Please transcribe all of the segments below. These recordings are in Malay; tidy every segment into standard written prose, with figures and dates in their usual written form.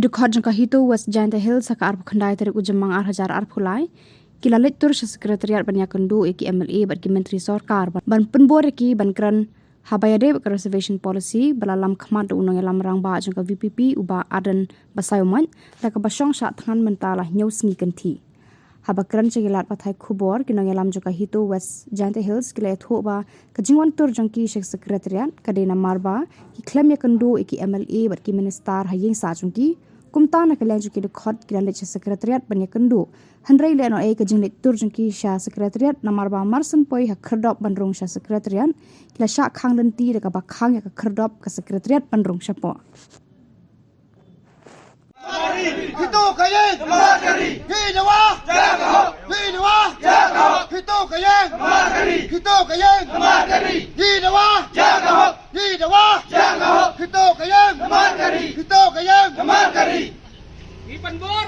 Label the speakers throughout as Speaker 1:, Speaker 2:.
Speaker 1: Kidukhat jangka hitu West Giant Hill saka arpu khandai tarik ujemang arhajar arpulai. Kila lektur sa sekretariat banyak kendu iki MLA bat ki menteri sorkar ban penbor iki ban kran habayade bak reservation policy balalam khmat unang yalam rang ba jangka VPP uba adan basayuman tak basong sya thangan mentala news ngi kanthi. Habakran cegilat pathai khubor kinang yalam jangka hitu West Giant Hills kila etho ba kajingwan tur jangki sekretariat kadena marba ki klem ya kendu iki MLA bat ki minister hayeng sa jangki kumta na kala juki dekhot kila lech sekretariat ban ya kendu Henry Leno A kajing tur jangki sya sekretariat namarba marsen poi ha kherdop bandrung sya sekretariat kila sya khang lenti de ka ba khang ya ka kherdop ka sekretariat bandrung syapo
Speaker 2: Hito kayeng Namakari Hinawa Jagaho Hinawa Jagaho Hito kayeng Namakari Hito kayeng Namakari Hinawa Jagaho Hinawa Jagaho Hito kayeng Namakari Hito kayeng Namakari Ipan bor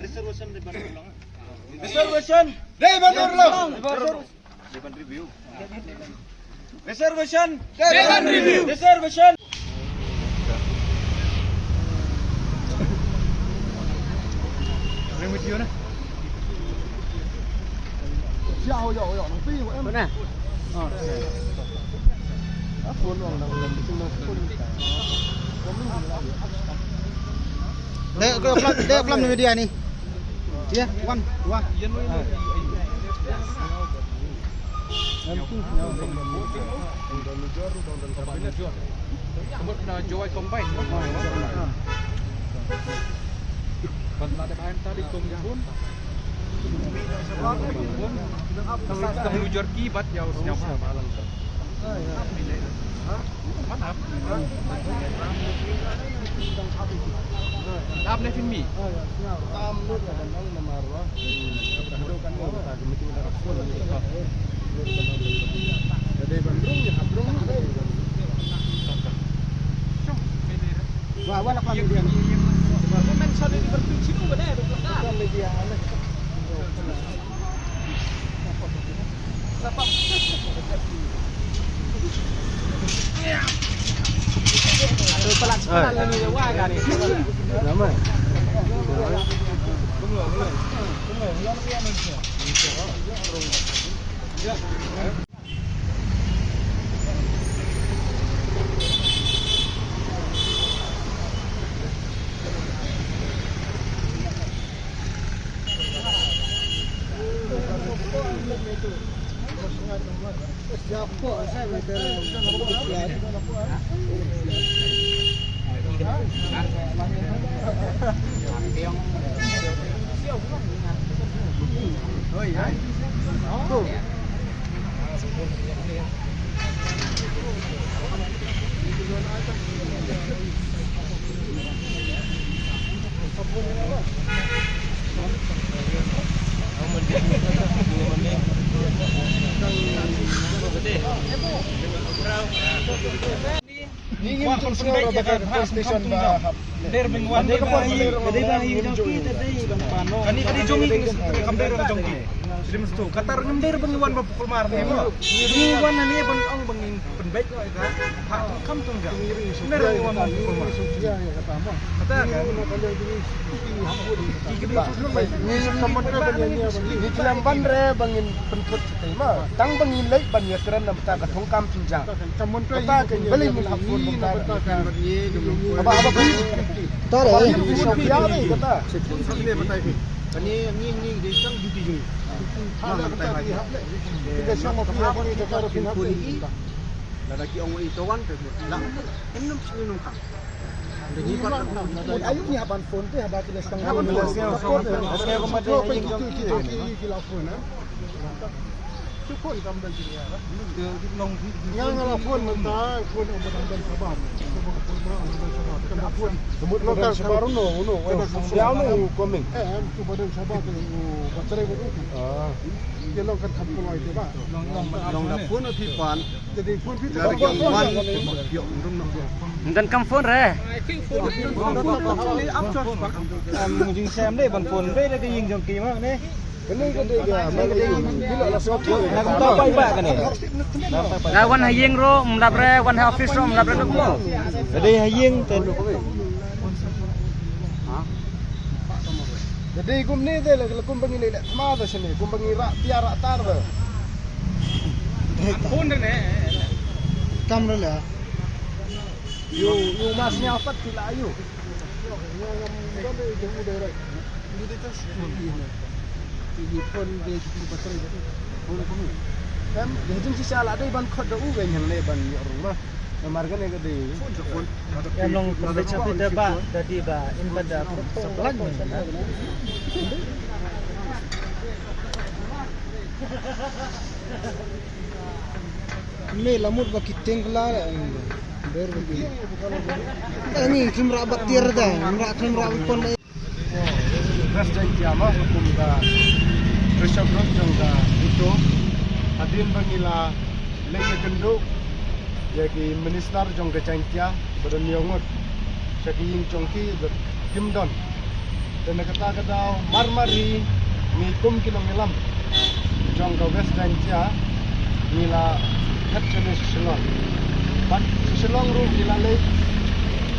Speaker 2: Reservation di Bandung. Reservation di Bandung. Dewan review. Reservation Dewan review. Reservation. Remedial na. Giao nó phi của em. Nè. Phun vào nó phun. Dek film media ni. Ya, one, dua. Joy combine. Bandla de bahan tadi pun. Kita menuju kibat ya usnya malang. Mantap. Tam ne filmi. Tam lu ya dan namarwa. Kan kita gemiti kita pun. Jadi Bandung ya Bandung. Wah, wala pa media. Mention ini berfungsi tu benar betul. Media ana. Siapa? Aduh pelaksanaan ni wah kan ni. Lama. Siapa saya mereka Ini kan station ba der mingwan de ka de ba hi jongki de ban pano kani jongi kamber ka jongki sim sto katar ngemder mingwan ba pukul mar ni mingwan ni ban ong bangin penbaik ka ha kam tung ga ner mingwan ba pukul mar ya ya kata mo kata kan ni samot ka banya ni tilam bandre bangin penput tema tang bangin lek ban ya kran nam ta ka thong kam pinjang samot ka beli mun hapun apa Tore Sophia ni kata. Sini betai ni. Ni dia sang duty je. Mana betai hai. Kita sama pihak pun itu kalau pihak ni. Lagi orang itu wan tu. Lah. Enam sini tak. Jadi pat ayuk ni haban phone tu haban kita setengah. Haban okey aku mati yang kita phone phone gambar sini ya. Long yang ala phone mentah phone obat sabab. Phone semut lokal baru no dia no coming tu badan sabab tu baterai ko dia long kan thampu loi tu ba long da phone api pan jadi phone pi dan kam phone re phone ni up shot jing xem đây bằng phone đây là cái jing jong ki ma ne Kene gede ga malay bila la sok yo.
Speaker 3: kan ni. Wan hayeng ro mdabre wan office ro mdabre ro mo. Jadi hayeng ten.
Speaker 2: Jadi kum ni de la kum bangi le ma da sini kum bangi ra tiara tar da.
Speaker 3: Pun ne.
Speaker 2: Kamera la. Yo mas ni apat pila ayu. Kan jeng si sala dai ban khot da u ga nyang ne ban rumah. Namar kan ga de.
Speaker 3: Em long baca pita ba tadi ba in pada sebelah ni.
Speaker 2: Ni lamut ba kiteng la ber bagi. Ini kimra batir da, kimra pon. Presiden Jama hukum ka Rishabh Rojong ka itu hadin bangila leye kendo jadi minister jong kecangkia berniangot saking chongki kimdon dan kata marmari ni kum kinong nilam jong ka West Jangkia nila hatchene Shillong but Shillong ru nila le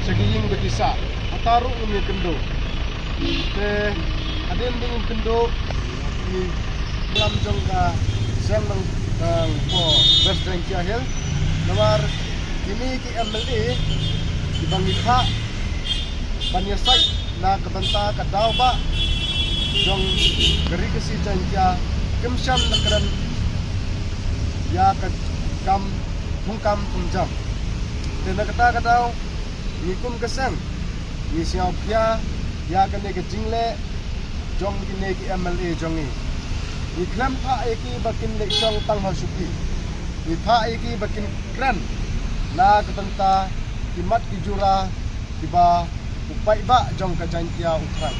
Speaker 2: saking betisa ataru umi kendo ke adin ding kendo ni dalam jongka siang bang po West Jangkia Hill nomor ini ki MLA di Bangilha Banyasai na kabanta kadaw ba jong gari kasi Jangkia kimsyam nakran ya kam hungkam tumjam dan kata kadaw ni kum kesang ni siaw pia ya kene ke jingle jong kene ki MLA jongi ni klam pha eki bakin le chong tang hasupi ni pha eki bakin kran na kabanta kimat ki jura tiba upai ba jong ka Jangkia utran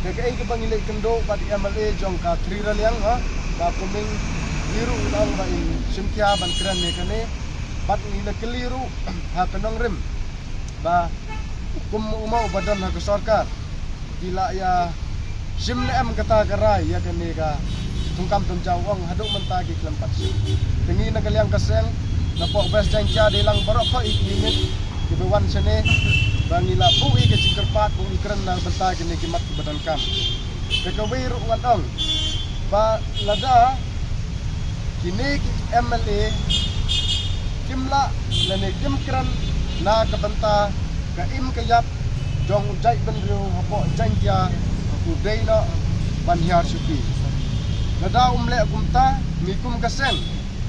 Speaker 2: ke ke bangile kendo ba di MLA jong ka triral yang ha ba kuming liru ulang ba in simkia ban kran ne kene bat ni le keliru ha kanong rim ba kum umau badan ha sarkar bila ya simne am kata karai ya kene ka tungkam tumjau ong haduk mentagi kelempat tengi nagaliang kaseng napok West Jangkia dilang barok ko ikingit kibawan sene bangila bui ke cingkerpat bui keren na bentagi ni kimat badan kam kekawi ruang ong ba lada kini MLA kimla lene kim keren na kabenta ka im kayap jong ujai benru hapo Jangkia udai na banhiar supi nada umle kumta ni kum kaseng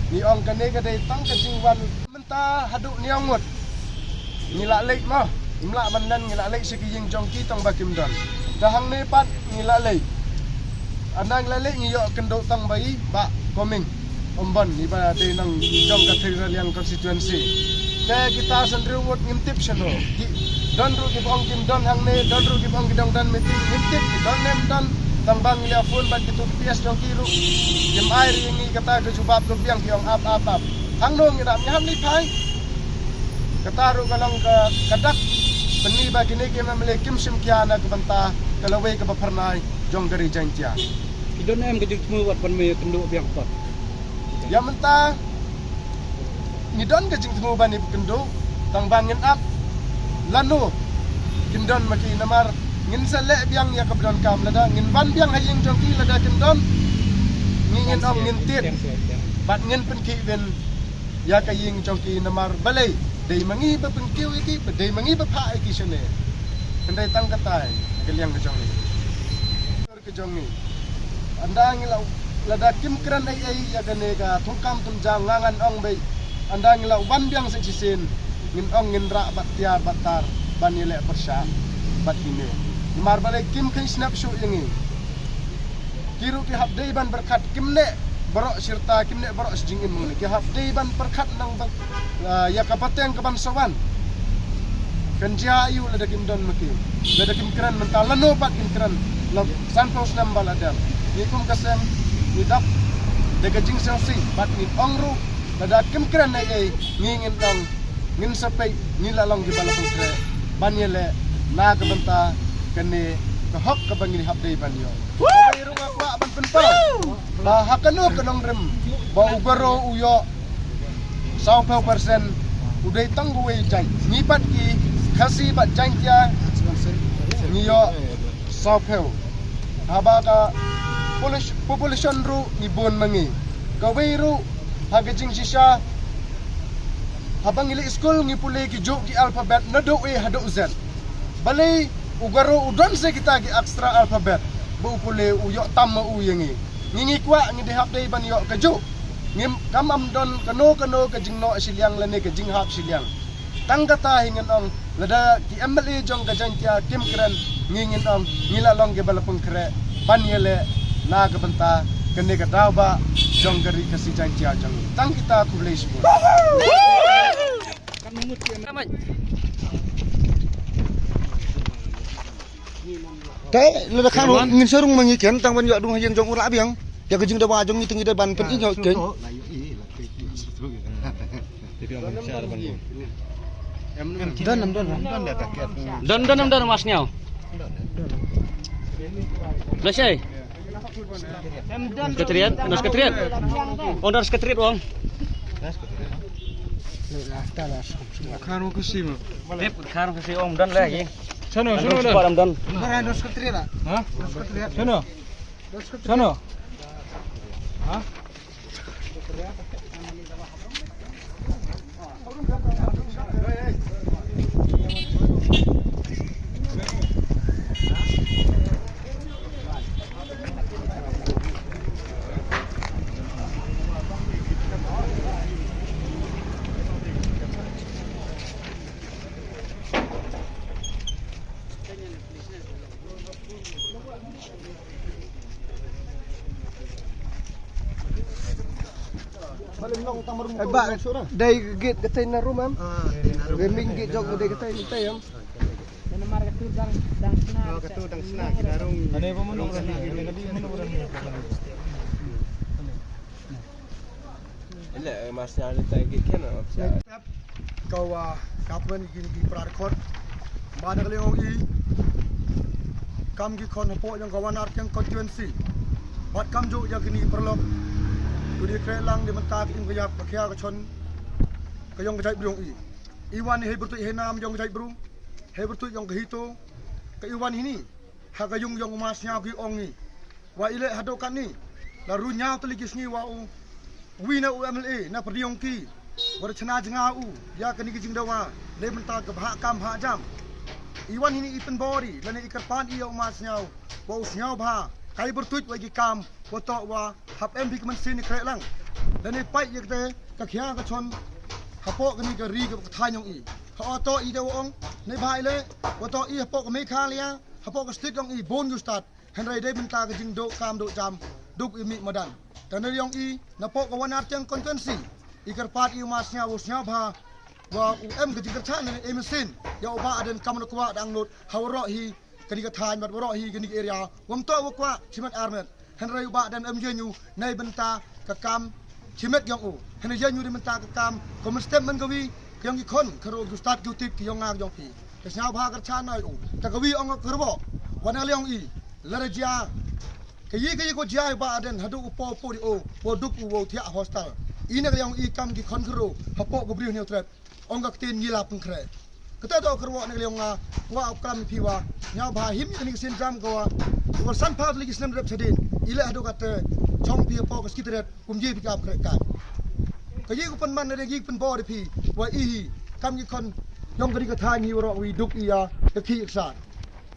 Speaker 2: ni ong kane ka dai tang ka jingwan menta haduk ni ongut ngila lek mo imla bandan ngila lek sikiying jongki tong bakim don dahang ne pat ngila lek anang lek ngiyo kendo tang bai ba koming ombon ni ba de nang jong ka trial yang constituency ke kita sendiri wot ngintip seno don ru ki bong kim don hang ne don ru ki bong kidong dan meeting ngintip don nem don tambang lia phone ban kitu PS jong kiru kim air ini kata ke jubab ke biang kiong ap hang no ngira mi ham ni pai kata ru kalong ke kadak beni bagi ni kim amle kim sim kiana ke banta kalawe ke bapernai jong gari Jangkia
Speaker 3: Idon em ke jemu wat pan me kendo biang pot.
Speaker 2: ya menta ni don ke jing temu ban ni kendo tang bangin ap lanu kindon maki namar ngin selek biang ya kabdon kam lada ngin ban biang hayeng jongki lada kindon ngin om ngin tit bat ngin penki ben ya kayeng jongki namar balai dei mangi ba penkiu iki dei mangi ba pha iki sene kendai tang katai keliang ke jongni ke jongni anda ngilau lada kim kran ai ya gane ga thungkam tumjang ngangan ong bai anda ngilau ban biang seksisin ngin ong ngin ra batia batar banile persya batine mar balai kim kai snapshot yangi kiru ki habdei ban berkat kimne borok sirta kimne borok sejingin mengni ki habdei ban berkat nang ya kapateng ke bansawan kenja ayu lada kim don maki lada kim kran mental lano pat kim kran sanpos nam baladam ni kum kasem ni dap de gajing selsi bat ni ongru lada kim kran ai ngingin dong ngin sapai ni lalong di bala putre banyele na kabanta kene kahok kabangini habdei banyo. Mayroong kwa ban penpau ba hakanu kanong rem ba ugaro uyo 100% udai tangguwe jai ngipat ki khasi bat jangkia niyo 100 haba ka population ru ibon mangi kawai ru hagajing sisa habang ili school ngipuli ki jo ki alphabet nado e hado z balai ugaro udon se kita ki extra alphabet bu upule uyo tamma u yengi ngingi kwa ngi dehap dei ban yo kejo ngim kamam don kano ke jingno siliang lene ke jinghap siliang tangkata hingin ong lada ki MLA jong ka jangkia kim kren ngingin ong ngila long ke balapung kre panyele na ke benta kene ke dawa jong gari kasi jangkia jong tang kita kulai sebut kan mungut ki
Speaker 4: cái là khang ngin serung mengikan tang ban yo dung hayeng jong ura biang ya kejing dawa jong ngitung ida ban pen inyo ke
Speaker 3: don mas nyau Lesai Ketriat nas ketriat ondar ketriat wong
Speaker 2: karo kusi
Speaker 3: tip karo kasi om dan lagi
Speaker 2: sono
Speaker 3: padam dan
Speaker 2: bara nos ketriat ha nos ketriat sono ha ba đây gate cái na room em về mình gate jog đây cái tay em kau kapan gini prarekod mana kali ongi kam gi kon po yang kawan art yang constituency buat kam jo yang gini perlu Kudi krelang di mentak in kaya pakai kacon kayong kajai brung iwan he bertu he nam yong kajai brung he bertu yong kahito ke iwan ini hagayung yong masnya gi ongi wa ile hadokan ni laru nyau teligis ni wa wina UMLA na perdiong ki war chana janga ya kani kijing dawa le mentak ke bahak kam ha jam iwan ini ipen bori lane ikarpan iyo masnya wa usnyau bha kai bertuit wagi kam foto wa hap em bi kemen sini krek lang dan ni pai ye kete ka khia ka chon hapo kani ka ri ka thanyong i ha auto i de ong nei bai le foto i hapo ka me kha lia hapo ka stick ong i bon gu start henrai de minta ka jing do kam do jam duk i mi madan dan ni ong i na po ka wan art yang contensi i kar pat i masnya usnya bha wa em ka jing ka chan ni emesin ya oba aden kam no kwa dang not hawro hi kani ka thany mat waro hi kani area wam to wa kwa chimat armet henrai uba dan emjenyu nei benta ka kam chimet yang henrai jenyu di benta ka kam komen statement kawi yang ikon karo gu start gu tip ki yang ngak jong pi ka snya bha ka chan nai ta kawi ong kerbo wana leong i laraja kayi ko jai ba dan hadu upo po di po duk wo thia hostel ina leong i kam ki kon karo hapo go briu neutral ong ka tin ngila pengkre kata do kerwo ne leong nga wa kam piwa nya ba him ni sin jam ko wa san pa lagi snem rep sedin ile ado kata chong pi po ko skitret kumji pi kam krek kan kayi ko pan man ne gi pan bo de pi wa i kam gi kon yong gari ka tha ni ro wi duk iya ka ki iksan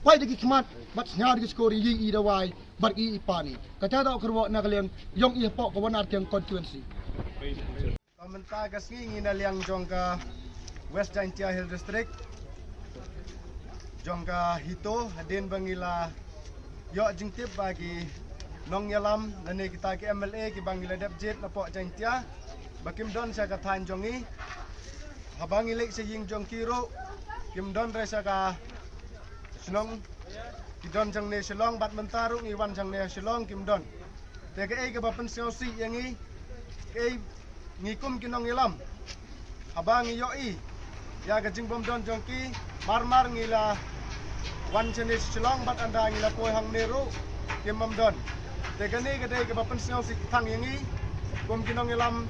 Speaker 2: pai de gi kmat bat nya de skori yi i da wai bat i pani kata do kerwo na kalem yong i po ko wanar tiang constituency komentar ka singi na liang jong ka West Jaintia Hill District jongka hito hadin bangila yo jingtip bagi nong yalam nane kita ke MLA ki bangila depjet na po Jaintia bakim don sa kathan jongi habang ilik sa ying jong kiro kim don re sa ka snong ki don jang ne silong bat mentaru ngi wan jang ne silong kim don te ke ai ka bapen siosi yangi ke ngikum ki nong yalam habang yo i ya gajing bom don jongki marmar ngila wan jenis silong bat anda ngila poy hang neru kimam don Tegani kedai ke bapen snow si thang yangi kum kinong ilam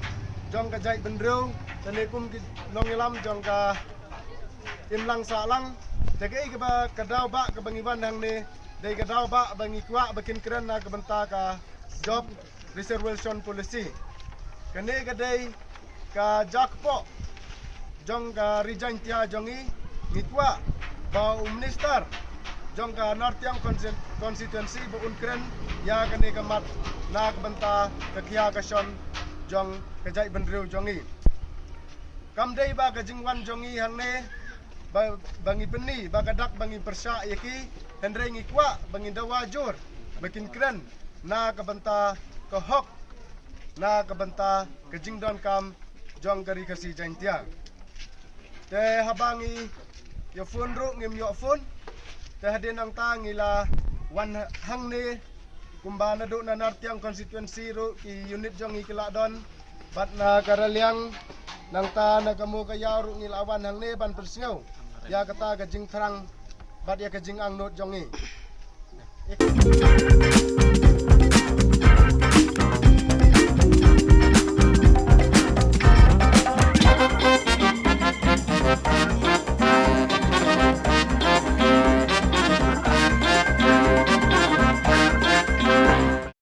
Speaker 2: jong ka jai bendreu tane kum kinong ilam jong ka imlang salang tegai ke ba kadau ba ke bangiban hang ne dai kadau ba bangi kwa bakin keren na ke benta ka job reservation policy kene kedai ka jakpo jong ka rijan tia jongi ngikwa ba minister jong ka Nortiang constituency bu unkren ya kene kamat na kebenta kekia kason jong kejai bendreu jongi kamdei ba kejingwan jongi hangne bangi peni ba kadak bangi persya yaki hendrei ngikwa bangi dawajur bakin kren na kebenta kehok na kebenta kejingdon kam jong kari kasi jantia te habangi yo phone ro ngim yo phone te hadin ang ta ngila wan hang ne kumbana do na Nortiang constituency ro ki unit jong ikila don bat na karaliang nang ta na kamu kaya ro ngila wan hang ne ban persngaw ya kata gajing terang bat ya gajing ang not jongi